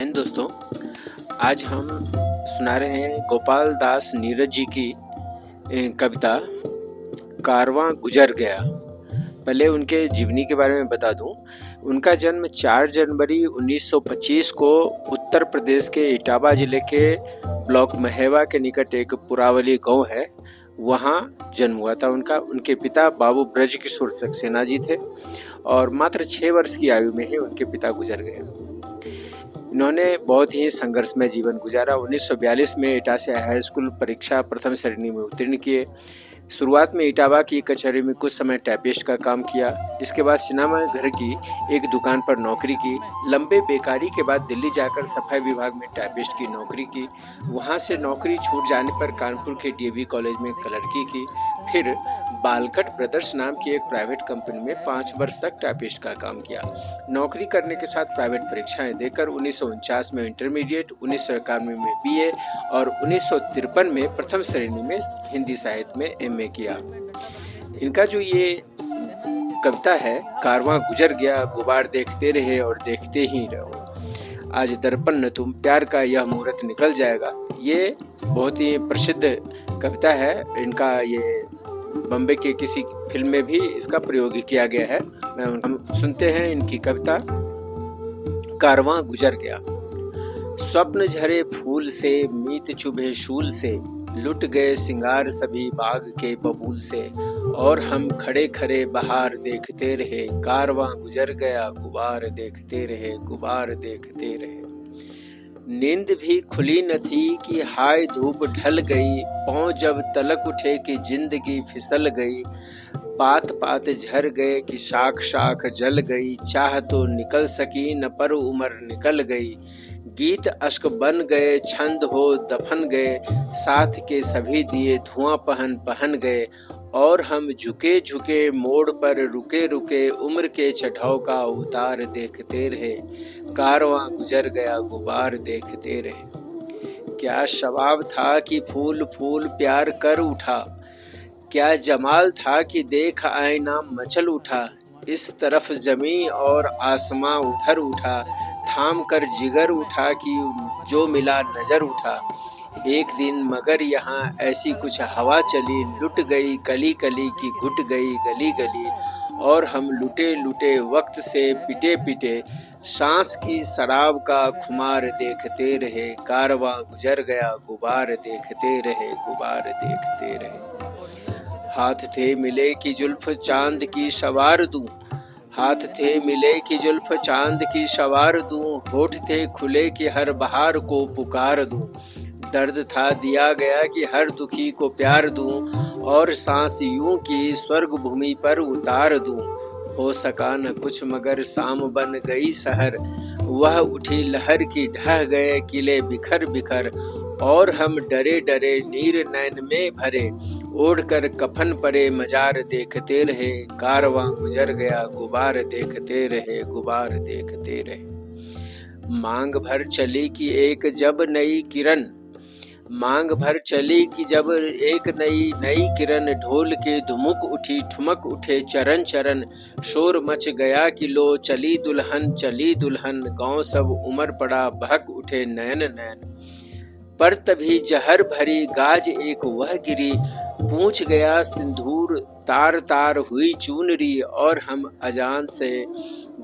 दोस्तों, आज हम सुना रहे हैं गोपाल दास नीरज जी की कविता कारवां गुजर गया। पहले उनके जीवनी के बारे में बता दूं। उनका जन्म 4 जनवरी 1925 को उत्तर प्रदेश के इटावा जिले के ब्लॉक महेवा के निकट एक पुरावली गांव है, वहां जन्म हुआ था उनका। उनके पिता बाबू ब्रजकिशोर सक्सेना जी थे और मात्र 6 वर्ष की आयु में ही उनके पिता गुजर गए। इन्होंने बहुत ही संघर्षमय जीवन गुजारा। 1942 में इटावा से हाई स्कूल परीक्षा प्रथम श्रेणी में उत्तीर्ण किए। शुरुआत में इटावा की कचहरी में कुछ समय टाइपिस्ट का काम किया। इसके बाद सिनेमा घर की एक दुकान पर नौकरी की। लंबे बेकारी के बाद दिल्ली जाकर सफाई विभाग में टाइपिस्ट की नौकरी की। वहां से नौकरी छूट जाने पर कानपुर के डीएवी कॉलेज में क्लर्की की। फिर बालकट ब्रदर्स नाम की एक प्राइवेट कंपनी में 5 वर्ष तक टाइपिस्ट का काम किया। नौकरी करने के साथ प्राइवेट परीक्षाएं देकर 1949 में इंटरमीडिएट, 1991 में बीए और 1953 में प्रथम श्रेणी में हिंदी साहित्य में एमए किया। इनका जो ये कविता है, कारवां गुजर गया, गुबार देखते रहे और देखते ही रहो, आज दर्पण न तुम प्यार का यह मुहूर्त निकल जाएगा, ये बहुत ही प्रसिद्ध कविता है। इनका ये बॉम्बे के किसी फिल्म में भी इसका प्रयोग किया गया है। हम सुनते हैं इनकी कविता कारवां गुजर गया। स्वप्न झरे फूल से, मीत चुभे शूल से, लुट गए सिंगार सभी बाग के बबूल से, और हम खड़े खड़े बहार देखते रहे, कारवां गुजर गया, गुबार देखते रहे, गुबार देखते रहे। नींद भी खुली न थी कि हाय धूप ढल गई, पांव जब तलक उठे कि जिंदगी फिसल गई, पात पात झर गए कि शाख शाख जल गई, चाह तो निकल सकी न पर उम्र निकल गई, गीत अश्क बन गए, छंद हो दफन गए, साथ के सभी दिए धुआं पहन पहन गए, और हम झुके झुके मोड़ पर रुके रुके, उम्र के चढ़ाव का उतार देखते रहे, कारवां गुजर गया, गुबार देखते रहे। क्या शबाब था कि फूल फूल प्यार कर उठा, क्या जमाल था कि देख आईना मचल उठा, इस तरफ जमी और आसमां उधर उठा, थाम कर जिगर उठा कि जो मिला नजर उठा, एक दिन मगर यहाँ ऐसी कुछ हवा चली, लुट गई कली कली की घुट गई गली गली, और हम लुटे लुटे वक्त से पिटे पिटे, सांस की शराब का खुमार देखते रहे, कारवां गुजर गया, गुबार देखते रहे, गुबार देखते रहे। हाथ थे मिले कि जुल्फ चांद की सवार दूं, हाथ थे मिले कि जुल्फ चांद की सवार दूं, होठ थे खुले कि हर बहार को पुकार दूं, दर्द था दिया गया कि हर दुखी को प्यार दूं, और सांस यूं की स्वर्ग भूमि पर उतार दूं, हो सका न कुछ मगर शाम बन गई शहर, वह उठी लहर की ढह गए किले बिखर बिखर, और हम डरे डरे नीर नैन में भरे, ओढ़ कर कफन परे मजार देखते रहे, कारवां गुजर गया, गुबार देखते रहे, गुबार देखते रहे। मांग भर चली कि एक जब नई किरण, मांग भर चली कि जब एक नई नई किरण, ढोल के धुमुक उठी ठुमक उठे चरण चरण, शोर मच गया कि लो चली दुल्हन, गांव सब उमर पड़ा बहक उठे नयन नयन, पर तभी जहर भरी गाज एक वह गिरी, पूछ गया सिंदूर तार तार हुई चूनरी, और हम अजान से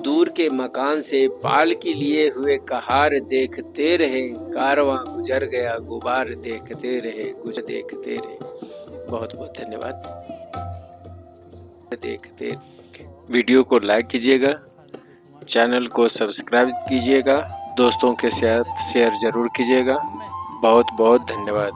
दूर के मकान से पाल के लिए हुए कहार देखते रहे, कारवां गुजर गया, गुबार देखते रहे, कुछ देखते रहे। बहुत बहुत धन्यवाद। देखते वीडियो को लाइक कीजिएगा, चैनल को सब्सक्राइब कीजिएगा, दोस्तों के साथ शेयर जरूर कीजिएगा। बहुत बहुत धन्यवाद।